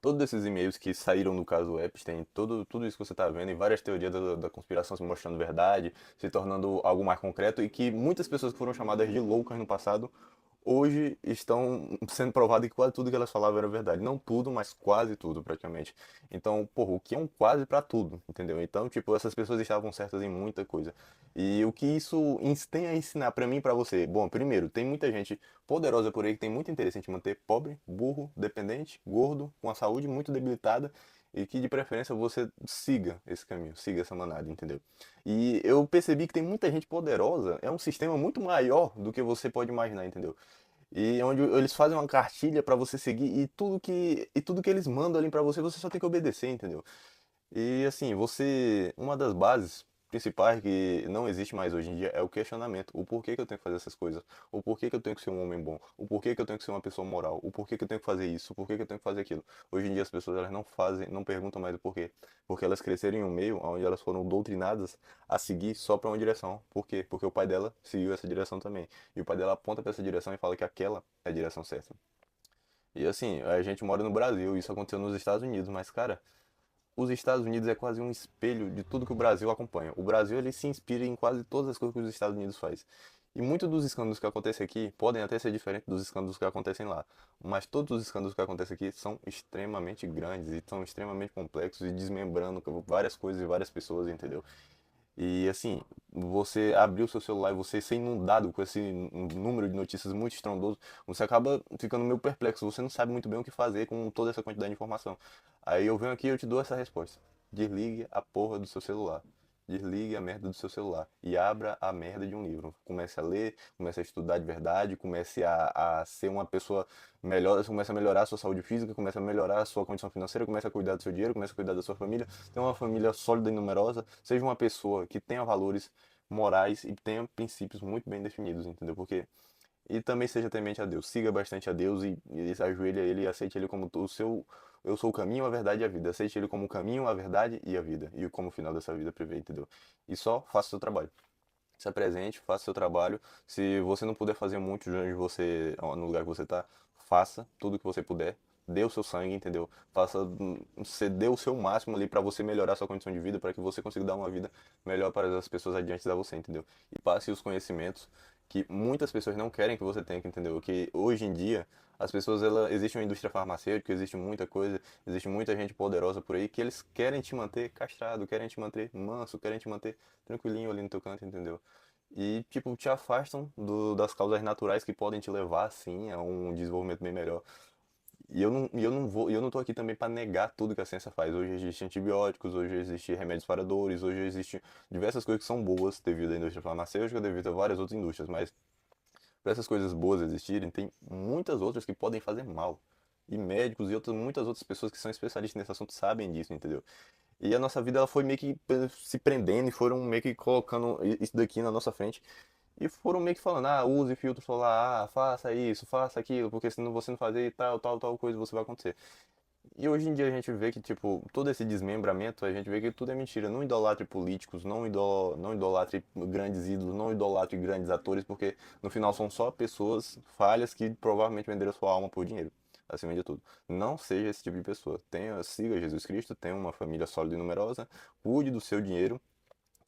todos esses e-mails que saíram no caso Epstein, tudo isso que você está vendo, e várias teorias da conspiração se mostrando verdade, se tornando algo mais concreto, e que muitas pessoas que foram chamadas de loucas no passado hoje estão sendo provado que quase tudo que elas falavam era verdade. Não tudo, mas quase tudo, praticamente. Então, porra, o que é um quase pra tudo, entendeu? Então, tipo, essas pessoas estavam certas em muita coisa. E o que isso tem a ensinar pra mim e pra você? Bom, primeiro, tem muita gente poderosa por aí que tem muito interesse em te manter pobre, burro, dependente, gordo, com a saúde muito debilitada. E que de preferência você siga esse caminho, siga essa manada, entendeu? E eu percebi que tem muita gente poderosa, é um sistema muito maior do que você pode imaginar, entendeu? E onde eles fazem uma cartilha pra você seguir e tudo que eles mandam ali pra você, você só tem que obedecer, entendeu? E assim, uma das bases principais que não existe mais hoje em dia é o questionamento. O porquê que eu tenho que fazer essas coisas? O porquê que eu tenho que ser um homem bom? O porquê que eu tenho que ser uma pessoa moral? O porquê que eu tenho que fazer isso? O porquê que eu tenho que fazer aquilo? Hoje em dia as pessoas elas não fazem, não perguntam mais o porquê, porque elas cresceram em um meio onde elas foram doutrinadas a seguir só para uma direção. Por quê? Porque o pai dela seguiu essa direção também. E o pai dela aponta para essa direção e fala que aquela é a direção certa. E assim, a gente mora no Brasil, isso aconteceu nos Estados Unidos, mas cara, os Estados Unidos é quase um espelho de tudo que o Brasil acompanha. O Brasil ele se inspira em quase todas as coisas que os Estados Unidos faz. E muitos dos escândalos que acontecem aqui podem até ser diferentes dos escândalos que acontecem lá. Mas todos os escândalos que acontecem aqui são extremamente grandes e são extremamente complexos e desmembrando várias coisas e várias pessoas, entendeu? E assim, você abrir o seu celular e você ser inundado com esse número de notícias muito estrondoso, você acaba ficando meio perplexo. Você não sabe muito bem o que fazer com toda essa quantidade de informação. Aí eu venho aqui e eu te dou essa resposta. Desligue a porra do seu celular. Desligue a merda do seu celular e abra a merda de um livro. Comece a ler, comece a estudar de verdade, comece a ser uma pessoa melhor, comece a melhorar a sua saúde física, comece a melhorar a sua condição financeira, comece a cuidar do seu dinheiro, comece a cuidar da sua família, tenha uma família sólida e numerosa, seja uma pessoa que tenha valores morais e tenha princípios muito bem definidos, entendeu? Porque e também seja temente a Deus. Siga bastante a Deus e ajoelhe a Ele e aceite Ele como o seu. Eu sou o caminho, a verdade e a vida. Aceite Ele como o caminho, a verdade e a vida. E como o final dessa vida prevê, entendeu? E só faça o seu trabalho. Se apresente, faça o seu trabalho. Se você não puder fazer muito de onde você, no lugar que você está, faça tudo que você puder. Dê o seu sangue, entendeu? Faça, você dê o seu máximo ali para você melhorar a sua condição de vida, para que você consiga dar uma vida melhor para as pessoas adiante da você, entendeu? E passe os conhecimentos que muitas pessoas não querem que você tenha, entendeu? Que hoje em dia as pessoas, existe uma indústria farmacêutica, existe muita coisa, existe muita gente poderosa por aí que eles querem te manter castrado, querem te manter manso, querem te manter tranquilinho ali no teu canto, entendeu? E, tipo, te afastam das causas naturais que podem te levar, sim, a um desenvolvimento bem melhor. E eu não tô aqui também para negar tudo que a ciência faz. Hoje existem antibióticos, hoje existem remédios para dores, hoje existem diversas coisas que são boas devido à indústria farmacêutica, devido a várias outras indústrias, mas para essas coisas boas existirem, tem muitas outras que podem fazer mal. E médicos e muitas outras pessoas que são especialistas nesse assunto sabem disso, entendeu? E a nossa vida ela foi meio que se prendendo e foram meio que colocando isso daqui na nossa frente. E foram meio que falando, use filtro solar, faça isso, faça aquilo, porque se você não fazer tal coisa, você vai acontecer. E hoje em dia a gente vê que, tipo, todo esse desmembramento, a gente vê que tudo é mentira. Não idolatre políticos, não idolatre grandes ídolos, não idolatre grandes atores, porque no final são só pessoas falhas que provavelmente venderam sua alma por dinheiro, acima de tudo. Não seja esse tipo de pessoa. Siga Jesus Cristo, tenha uma família sólida e numerosa, cuide do seu dinheiro,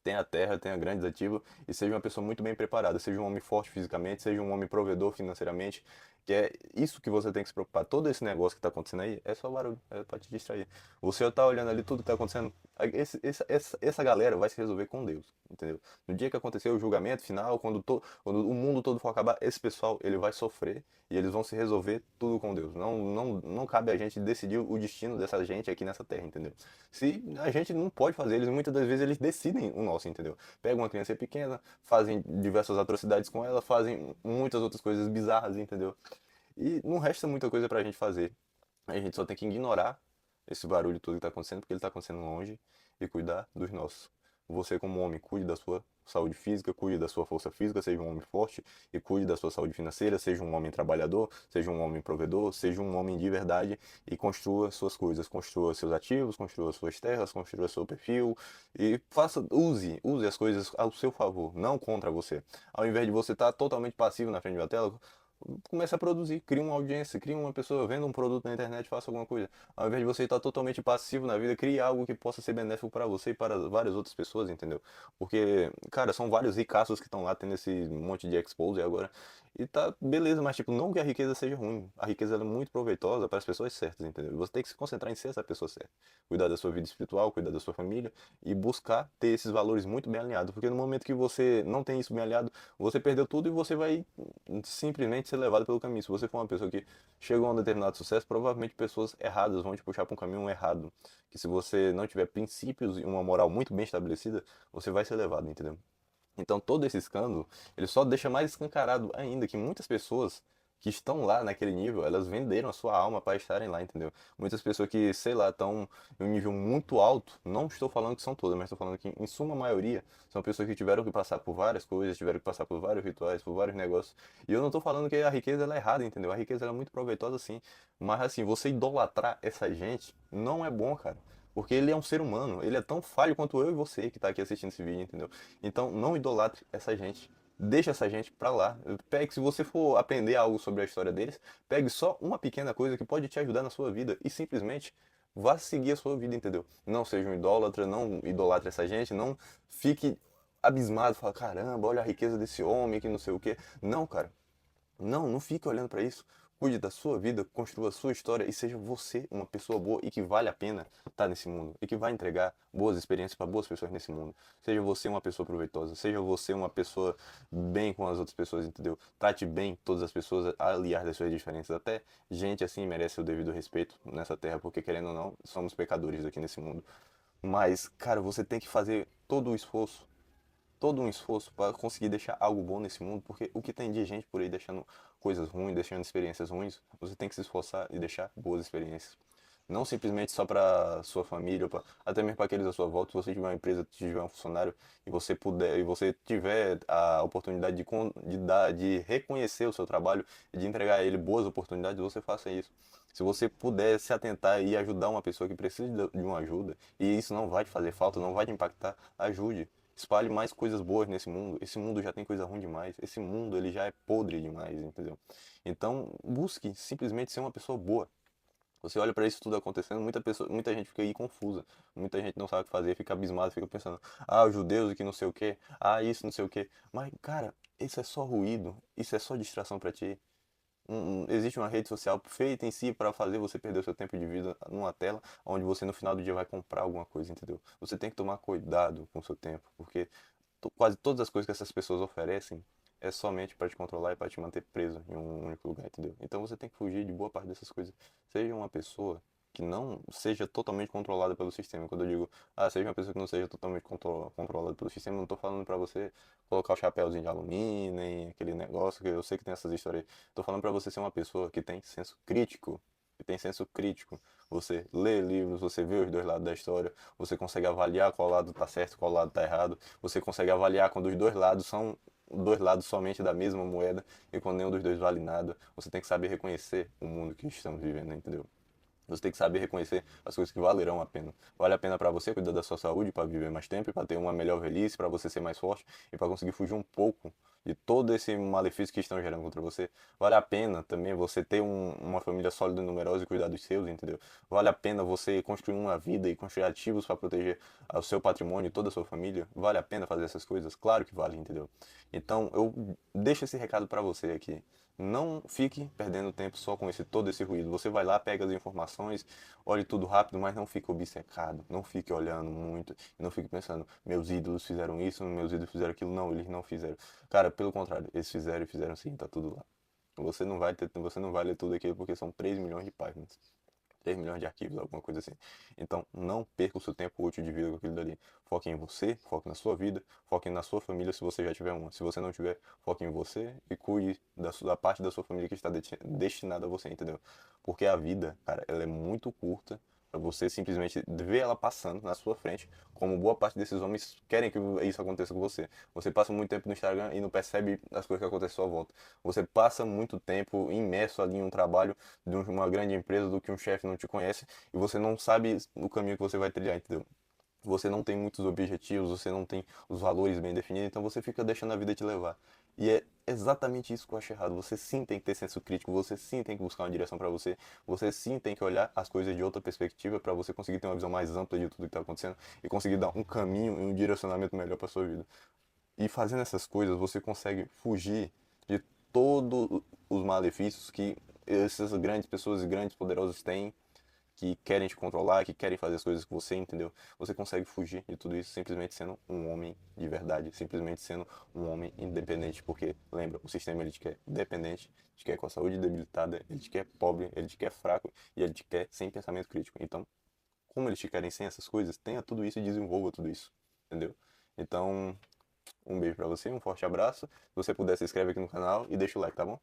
tenha terra, tenha grandes ativos e seja uma pessoa muito bem preparada, seja um homem forte fisicamente, seja um homem provedor financeiramente, que é isso que você tem que se preocupar. Todo esse negócio que está acontecendo aí é só barulho, é para te distrair. Você tá olhando ali tudo que está acontecendo, essa galera vai se resolver com Deus, entendeu? No dia que acontecer o julgamento final, quando o mundo todo for acabar, esse pessoal ele vai sofrer e eles vão se resolver tudo com Deus. Não cabe a gente decidir o destino dessa gente aqui nessa terra, entendeu? Se a gente não pode fazer, eles muitas das vezes eles decidem o nosso, entendeu? Pegam uma criança pequena, fazem diversas atrocidades com ela, fazem muitas outras coisas bizarras, entendeu? E não resta muita coisa pra gente fazer. A gente só tem que ignorar esse barulho todo que tá acontecendo, porque ele tá acontecendo longe, e cuidar dos nossos. Você, como homem, cuide da sua saúde física, cuide da sua força física, seja um homem forte, e cuide da sua saúde financeira, seja um homem trabalhador, seja um homem provedor, seja um homem de verdade, e construa suas coisas, construa seus ativos, construa suas terras, construa seu perfil, e use as coisas ao seu favor, não contra você. Ao invés de você estar totalmente passivo na frente de uma tela, Comece a produzir, crie uma audiência, crie uma pessoa, venda um produto na internet, faça alguma coisa. Ao invés de você estar totalmente passivo na vida, crie algo que possa ser benéfico para você e para várias outras pessoas, entendeu? Porque, cara, são vários ricaços que estão lá tendo esse monte de expose agora. E tá beleza, mas tipo, não que a riqueza seja ruim. A riqueza ela é muito proveitosa para as pessoas certas, entendeu? E você tem que se concentrar em ser essa pessoa certa. Cuidar da sua vida espiritual, cuidar da sua família e buscar ter esses valores muito bem alinhados. Porque no momento que você não tem isso bem alinhado, você perdeu tudo e você vai simplesmente ser levado pelo caminho. Se você for uma pessoa que chegou a um determinado sucesso, provavelmente pessoas erradas vão te puxar para um caminho errado. Que se você não tiver princípios e uma moral muito bem estabelecida, você vai ser levado, entendeu? Então todo esse escândalo, ele só deixa mais escancarado ainda que muitas pessoas que estão lá naquele nível, elas venderam a sua alma para estarem lá, entendeu? Muitas pessoas que, sei lá, estão em um nível muito alto, não estou falando que são todas, mas estou falando que em suma maioria são pessoas que tiveram que passar por várias coisas, tiveram que passar por vários rituais, por vários negócios. E eu não estou falando que a riqueza ela é errada, entendeu? A riqueza ela é muito proveitosa sim, mas assim, você idolatrar essa gente não é bom, cara. Porque ele é um ser humano, ele é tão falho quanto eu e você que tá aqui assistindo esse vídeo, entendeu? Então não idolatre essa gente. Deixa essa gente pra lá. Pegue, se você for aprender algo sobre a história deles, pegue só uma pequena coisa que pode te ajudar na sua vida e simplesmente vá seguir a sua vida, entendeu? Não seja um idólatra, não idolatre essa gente, não fique abismado, fala, caramba, olha a riqueza desse homem, que não sei o quê. Não, cara. Não, não fique olhando para isso. Cuide da sua vida, construa a sua história e seja você uma pessoa boa e que vale a pena estar nesse mundo e que vai entregar boas experiências para boas pessoas nesse mundo. Seja você uma pessoa proveitosa, seja você uma pessoa bem com as outras pessoas, entendeu? Trate bem todas as pessoas, aliar das suas diferenças. Até gente assim merece o devido respeito nessa terra, porque querendo ou não, somos pecadores aqui nesse mundo. Mas, cara, você tem que fazer todo um esforço para conseguir deixar algo bom nesse mundo, porque o que tem de gente por aí deixando coisas ruins, deixando experiências ruins, você tem que se esforçar e deixar boas experiências. Não simplesmente só para sua família, ou até mesmo para aqueles à sua volta. Se você tiver uma empresa, tiver um funcionário e você puder, e você tiver a oportunidade de reconhecer o seu trabalho e de entregar a ele boas oportunidades, você faça isso. Se você puder se atentar e ajudar uma pessoa que precisa de uma ajuda, e isso não vai te fazer falta, não vai te impactar, ajude. Espalhe mais coisas boas nesse mundo. Esse mundo já tem coisa ruim demais. Esse mundo ele já é podre demais, entendeu? Então, busque simplesmente ser uma pessoa boa. Você olha para isso tudo acontecendo, muita gente fica aí confusa. Muita gente não sabe o que fazer, fica abismada, fica pensando: "Ah, os judeus que não sei o quê. Ah, isso não sei o quê". Mas, cara, isso é só ruído. Isso é só distração para ti. Existe uma rede social feita em si para fazer você perder o seu tempo de vida numa tela, onde você no final do dia vai comprar alguma coisa, entendeu? Você tem que tomar cuidado com o seu tempo, porque quase todas as coisas que essas pessoas oferecem é somente para te controlar e para te manter preso em um único lugar, entendeu? Então você tem que fugir de boa parte dessas coisas. Seja uma pessoa que não seja totalmente controlada pelo sistema. Quando eu digo, seja uma pessoa que não seja totalmente controlada pelo sistema, não estou falando para você colocar o chapéuzinho de alumínio, nem aquele negócio, que eu sei que tem essas histórias aí. Tô falando para você ser uma pessoa que tem senso crítico. Que tem senso crítico. Você lê livros, você vê os dois lados da história, você consegue avaliar qual lado tá certo, qual lado tá errado, você consegue avaliar quando os dois lados são dois lados somente da mesma moeda e quando nenhum dos dois vale nada. Você tem que saber reconhecer o mundo que estamos vivendo, entendeu? Você tem que saber reconhecer as coisas que valerão a pena. Vale a pena para você cuidar da sua saúde, para viver mais tempo, para ter uma melhor velhice, para você ser mais forte e para conseguir fugir um pouco de todo esse malefício que estão gerando contra você. Vale a pena também você ter uma família sólida e numerosa e cuidar dos seus, entendeu? Vale a pena você construir uma vida e construir ativos para proteger o seu patrimônio e toda a sua família. Vale a pena fazer essas coisas? Claro que vale, entendeu? Então eu deixo esse recado para você aqui. Não fique perdendo tempo só com todo esse ruído. Você vai lá, pega as informações, olhe tudo rápido, mas não fique obcecado. Não fique olhando muito e não fique pensando, meus ídolos fizeram isso, meus ídolos fizeram aquilo. Não, eles não fizeram. Cara, pelo contrário, eles fizeram e fizeram sim, tá tudo lá. Você não vai ler tudo aquilo porque são 3 milhões de páginas. 3 milhões de arquivos, alguma coisa assim. Então, não perca o seu tempo útil de vida com aquilo dali. Foque em você, foque na sua vida, foque na sua família se você já tiver uma. Se você não tiver, foque em você e cuide da parte da sua família que está destinada a você, entendeu? Porque a vida, cara, ela é muito curta para você simplesmente ver ela passando na sua frente, como boa parte desses homens querem que isso aconteça com você. Você passa muito tempo no Instagram e não percebe as coisas que acontecem à sua volta. Você passa muito tempo imerso ali em um trabalho de uma grande empresa do que um chefe não te conhece e você não sabe o caminho que você vai trilhar, entendeu? Você não tem muitos objetivos, você não tem os valores bem definidos, então você fica deixando a vida te levar. E é exatamente isso que eu acho errado. Você sim tem que ter senso crítico, você sim tem que buscar uma direção pra você, você sim tem que olhar as coisas de outra perspectiva pra você conseguir ter uma visão mais ampla de tudo que tá acontecendo e conseguir dar um caminho e um direcionamento melhor pra sua vida. E fazendo essas coisas, você consegue fugir de todos os malefícios que essas grandes pessoas e grandes poderosos têm, que querem te controlar, que querem fazer as coisas com você, entendeu? Você consegue fugir de tudo isso simplesmente sendo um homem de verdade, simplesmente sendo um homem independente, porque lembra, o sistema ele te quer dependente, te quer com a saúde debilitada, ele te quer pobre, ele te quer fraco e ele te quer sem pensamento crítico. Então, como eles te querem sem essas coisas, tenha tudo isso e desenvolva tudo isso, entendeu? Então, um beijo pra você, um forte abraço. Se você puder, se inscreve aqui no canal e deixa o like, tá bom?